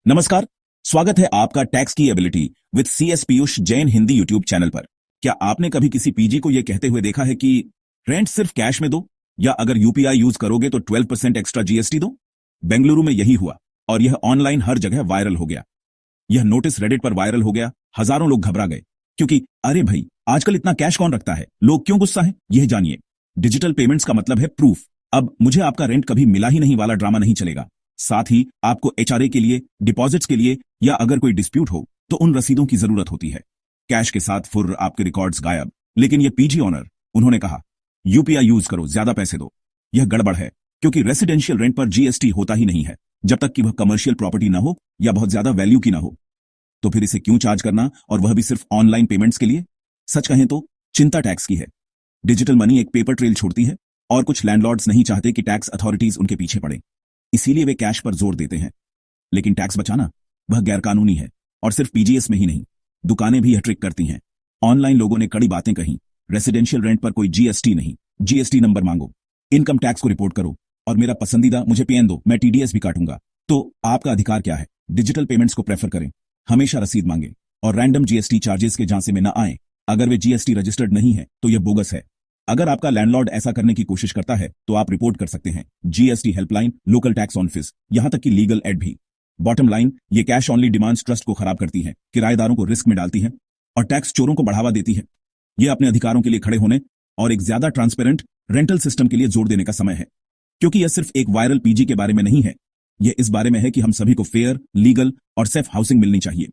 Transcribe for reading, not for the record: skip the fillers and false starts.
नमस्कार। स्वागत है आपका टैक्स की ability with CS Piyush Jain Hindi YouTube channel पर। क्या आपने कभी किसी पीजी को यह कहते हुए देखा है कि रेंट सिर्फ कैश में दो या अगर यूपीआई यूज करोगे तो 12% एक्स्ट्रा जीएसटी दो? बेंगलुरु में यही हुआ और यह ऑनलाइन हर जगह वायरल हो गया। यह नोटिस रेडिट पर वायरल हो गया। हजारों लोग घबरा गए क्योंकि अरे भाई, आजकल इतना कैश कौन रखता है, लोग क्यों गुस्सा है? यह जानिए। डिजिटल पेमेंट्स का मतलब है प्रूफ। अब मुझे आपका रेंट कभी मिला ही नहीं वाला ड्रामा नहीं चलेगा। साथ ही आपको एचआरए के लिए, डिपॉजिट्स के लिए या अगर कोई डिस्प्यूट हो तो उन रसीदों की जरूरत होती है। कैश के साथ फुर्र आपके रिकॉर्ड्स गायब। लेकिन ये पीजी ओनर, उन्होंने कहा यूपीआई यूज करो, ज्यादा पैसे दो। यह गड़बड़ है क्योंकि रेसिडेंशियल रेंट पर जीएसटी होता ही नहीं है जब तक कि वह कमर्शियल प्रॉपर्टी ना हो या बहुत ज्यादा वैल्यू की ना हो। तो फिर इसे क्यों चार्ज करना, और वह भी सिर्फ ऑनलाइन पेमेंट्स के लिए? सच कहें तो चिंता टैक्स की है। डिजिटल मनी एक पेपर ट्रेल छोड़ती है और कुछ लैंडलॉर्ड्स नहीं चाहते कि टैक्स अथॉरिटीज उनके पीछे पड़े, इसीलिए वे कैश पर जोर देते हैं। लेकिन टैक्स बचाना वह गैरकानूनी है, और सिर्फ पीजीएस में ही नहीं, दुकानें भी यह ट्रिक करती हैं। ऑनलाइन लोगों ने कड़ी बातें कही, रेसिडेंशियल रेंट पर कोई जीएसटी नहीं, जीएसटी नंबर मांगो, इनकम टैक्स को रिपोर्ट करो, और मेरा पसंदीदा मुझे पीएन दो, मैं टीडीएस भी काटूंगा। तो आपका अधिकार क्या है? डिजिटल पेमेंट्स को प्रेफर करें, हमेशा रसीद मांगे और रैंडम जीएसटी चार्जेस के झांसे में न आए। अगर वे जीएसटी रजिस्टर्ड नहीं है तो यह बोगस है। अगर आपका लैंडलॉर्ड ऐसा करने की कोशिश करता है तो आप रिपोर्ट कर सकते हैं GST helpline, local tax office, यहां तक कि लीगल एड भी। बॉटम लाइन, ये कैश ऑनली डिमांड्स ट्रस्ट को खराब करती है, किराएदारों को रिस्क में डालती है और टैक्स चोरों को बढ़ावा देती है। यह अपने अधिकारों के लिए खड़े होने और एक ज्यादा ट्रांसपेरेंट रेंटल सिस्टम के लिए जोर देने का समय है, क्योंकि यह सिर्फ एक वायरल पीजी के बारे में नहीं है। यह इस बारे में है कि हम सभी को फेयर, लीगल और सेफ हाउसिंग मिलनी चाहिए।